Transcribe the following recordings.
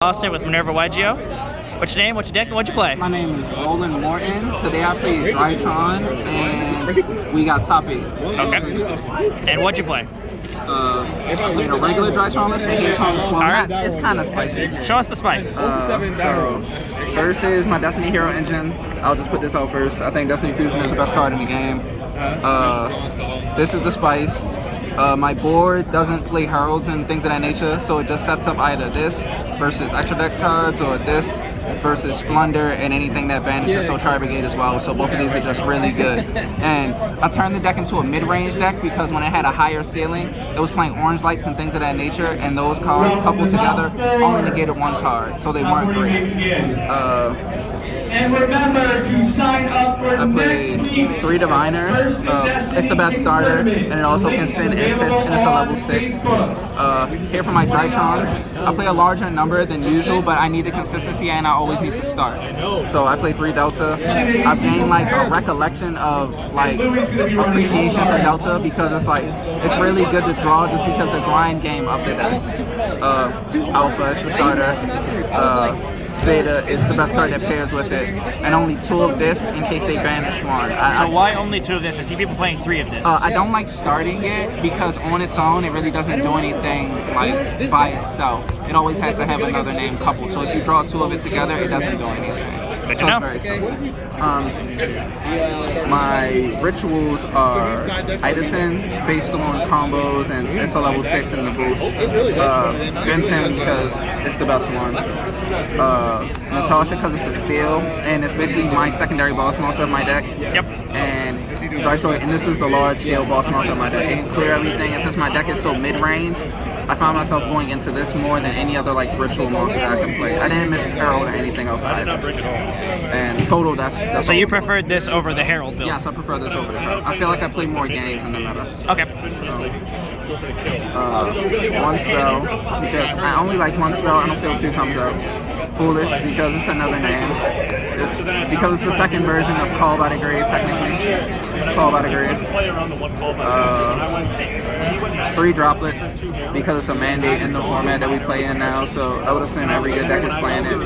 Austin with Minerva YGO. What's your name? What's your deck? And what'd you play? My name is Roland Mortan. Today I played Drytron and we got top 8. Okay. And what'd you play? I played a regular Drytron list, but here comes one. Alright. It's kind of spicy. Show us the spice. So, first is my Destiny Hero engine. I'll just put this out first. I think Destiny Fusion is the best card in the game. This is the spice. My board doesn't play heralds and things of that nature, so it just sets up either this versus extra deck cards or this versus Flunder and anything that banishes, so Tri Brigade as well. So both of these are just really good. And I turned the deck into a mid-range deck because when it had a higher ceiling, it was playing orange lights and things of that nature, and those cards coupled together only negated one card, so they weren't great. And remember to sign up for I played 3 Diviner. It's the best starter, and it also can send Intis, and it's a level 6. Here for my Drytrons, I play a larger number than usual, but I need the consistency and I always need to start. So I play 3 Delta. I've gained like a recollection of like appreciation for Delta because it's really good to draw just because the grind game of the deck. Alpha is the starter. Zeta is the best card that pairs with it, and only 2 of this in case they banish one. So why only 2 of this? I see people playing 3 of this. I don't like starting it because on its own it really doesn't do anything like by itself. It always has to have another name coupled. So if you draw 2 of it together, it doesn't do anything. So it's very simple. My rituals are Idaten based on combos, and it's a level 6 in the boost. Benton because it's the best one. Natasha because it's a steal, and it's basically my secondary boss monster of my deck. Yep. And Drytron, and this is the large scale boss monster of my deck. It can clear everything, and since my deck is so mid-range, I found myself going into this more than any other like ritual monster that I can play. I didn't miss Herald or anything else either. And total, that's so you preferred this over the Herald build? Yes, I prefer this over the Herald. I feel like I play more games in the meta. Okay. One spell, because I only like 1 spell, I don't feel 2 comes out. Foolish, because it's another name. Because it's the second version of Call by the Grave, technically. Call by the Grave. 3 droplets, because it's a mandate in the format that we play in now, so I would assume every good deck is playing it.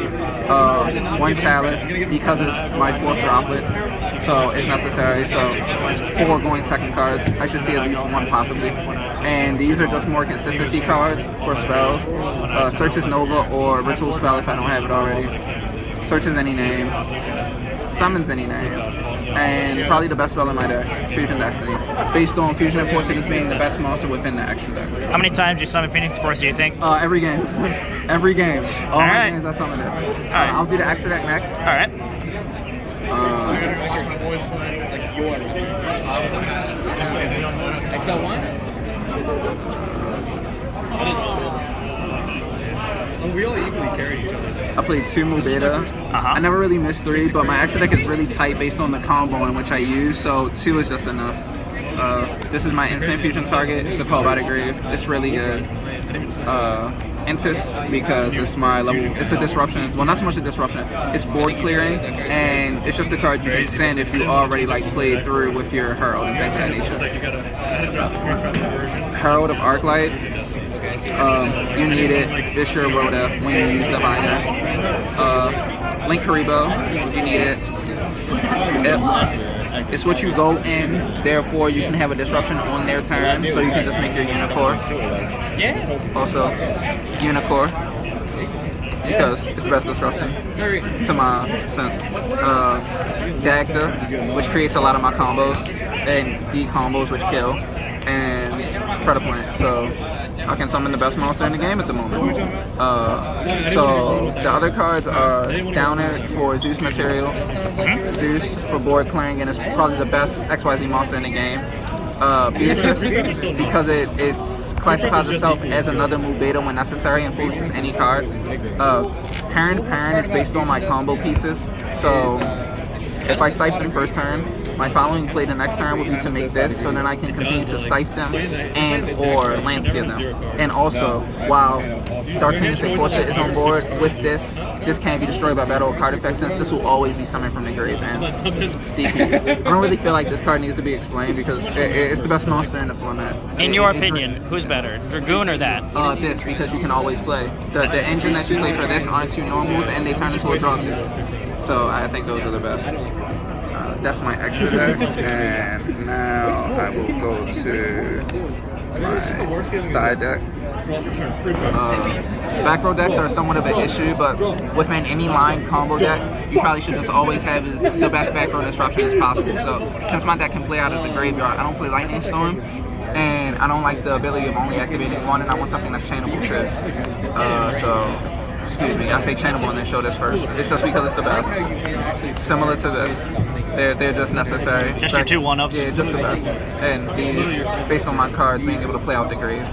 1 chalice, because it's my 4th droplet, so it's necessary, so it's 4 going second cards. I should see at least 1 possibly. And these are just more consistency cards for spells. Searches Nova or Ritual Spell if I don't have it already. Searches any name. Summons any name. And probably the best spell in my deck, Fusion Destiny. Based on Fusion and Force as being the best monster within the extra deck. How many times do you summon Phoenix Force, do you think? Every game. Every game. All my games I summon it. Alright. I'll do the extra deck next. Alright. I gotta go watch my boys play. Like your XL1? We all equally carry each other. I played 2 Mu Beta. I never really missed 3, but my extra deck is really tight based on the combo in which I use, so 2 is just enough. This is my instant fusion target. It's a Call by the Grave. It's really good. Intis because it's my level. It's a disruption. Well, not so much a disruption. It's board clearing, and it's just a card you can send if you already like played through with your Herald and things of that nature. Herald of Arclight. You need it. It's your Rhoda when you use Diviner. Link Karibo. You need it. It's what you go in, therefore you can have a disruption on their turn, so you can just make your Unicorn. Yeah. Also, Unicorn, because it's the best disruption, to my sense. Dagda, which creates a lot of my combos, and D-combos, which kill, and Predaplant, so I can summon the best monster in the game at the moment. So the other cards are Downer for Zeus material, Zeus for board clearing, and it's probably the best XYZ monster in the game. Beatrice, because it classifies itself as another Mu Beta when necessary and foolishes any card. Parent is based on my combo pieces, so if I siphon first turn, My following play the next turn would be to make this, so then I can continue to scythe them and or Lancia them. And also, while Dark Phoenix Enforcer is on board with this can't be destroyed by battle or card effects, since this will always be summoned from the grave and DP. I don't really feel like this card needs to be explained because it's the best monster in the format. In your opinion, who's better, Dragoon or that? This, because you can always play. The engine that you play for this aren't 2 normals and they turn into a draw 2. So I think those are the best. That's my extra deck, and now I will go to my side deck. Back row decks are somewhat of an issue, but within any line combo deck, you probably should just always have the best back row disruption as possible. So since my deck can play out of the graveyard, I don't play Lightning Storm, and I don't like the ability of only activating 1, and I want something that's chainable too. Excuse me, I say chainable and then show this first. It's just because it's the best. Similar to this. They're just necessary. Just your 2 1-ups? Yeah, just the best. And these, based on my cards, being able to play out the grave.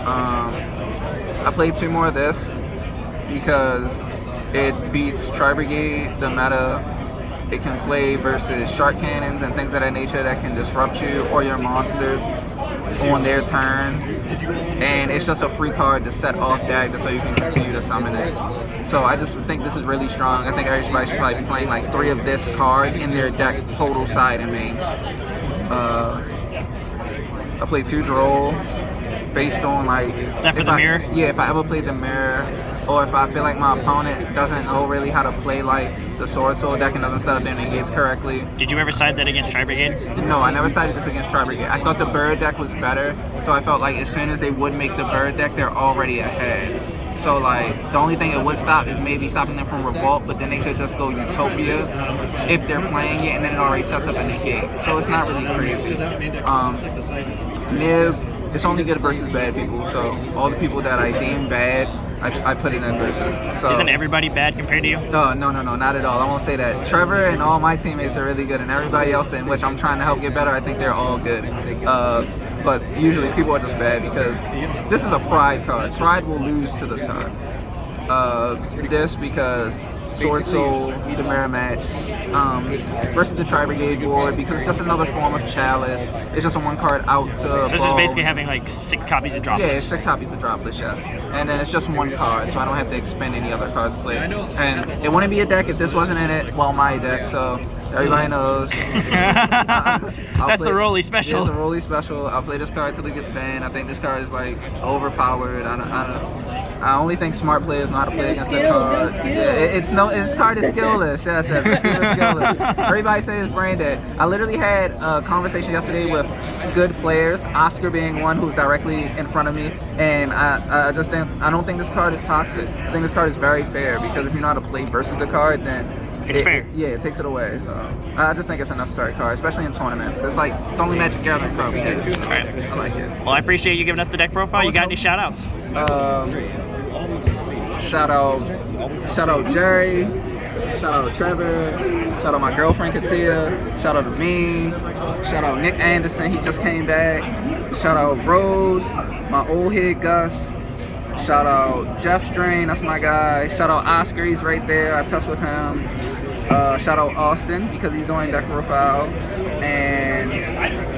I played 2 more of this because it beats Tri-Brigade, the meta. It can play versus shark cannons and things of that nature that can disrupt you or your monsters on their turn, and it's just a free card to set off deck just so you can continue to summon it. So I just think this is really strong. I think everybody should probably be playing like 3 of this card in their deck, total side and main. I played 2 Droll based on like... Is that for the mirror? Yeah, if I ever played the mirror, or if I feel like my opponent doesn't know really how to play like the Sword Soul deck and doesn't set up their negates correctly. Did you ever side that against Tri-Brigade? No, I never sided this against Tri-Brigade. I thought the bird deck was better, so I felt like as soon as they would make the bird deck, they're already ahead. So like, the only thing it would stop is maybe stopping them from Revolt, but then they could just go Utopia if they're playing it, and then it already sets up a negate. So it's not really crazy. Nib, it's only good versus bad people, so all the people that I deem bad, I put it in versus. So, isn't everybody bad compared to you? No, not at all. I won't say that. Trevor and all my teammates are really good, and everybody else in which I'm trying to help get better, I think they're all good. But usually people are just bad because this is a pride card. Pride will lose to this card. This because Sword Soul, the mirror match, versus the Tri-Brigade board because it's just another form of Chalice. It's just a 1 card out to So this is basically having like 6 copies of Dropless. Yeah, it's 6 copies of Dropless, yes. And then it's just 1 card, so I don't have to expend any other cards to play. And it wouldn't be a deck if this wasn't in it, well, my deck, so everybody knows. That's the Rolly special. Yeah, it's a Rolly special. I'll play this card till it gets banned. I think this card is like overpowered. I only think smart players know how to play against that card. This card is skillless. Yes, it's super skillless. Everybody says it's brain dead. I literally had a conversation yesterday with good players, Oscar being one who's directly in front of me, and I don't think this card is toxic. I think this card is very fair because if you know how to play versus the card, then it's fair. It takes it away. So I just think it's a necessary card, especially in tournaments. It's like the only Magic Gathering card we have. Right. I like it. Well, I appreciate you giving us the deck profile. You got any shout outs? Shout out Jerry, shout out Trevor, shout out my girlfriend Katia, shout out to me, shout out Nick Anderson, he just came back, shout out Rose, my old head Gus, shout out Jeff Strain, that's my guy, shout out Oscar, he's right there, I touched with him, shout out Austin because he's doing deck profile, and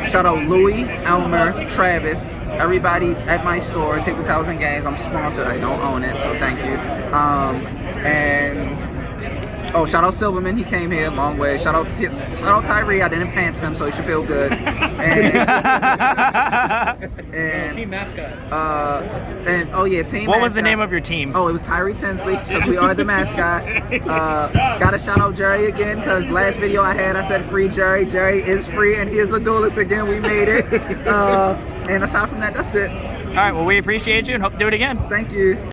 shout out Louie, Elmer, Travis, everybody at my store, Tabletops and Games. I'm sponsored. I don't own it, so thank you. Shout out Silverman. He came here a long way. Shout out Tyree. I didn't pants him, so he should feel good. And team mascot. Team. What was the name of your team? Oh, it was Tyree Tinsley because we are the mascot. Gotta shout out Jerry again because last video I said free Jerry. Jerry is free and he is a duelist again. We made it. And aside from that, that's it. All right, well, we appreciate you and hope to do it again. Thank you.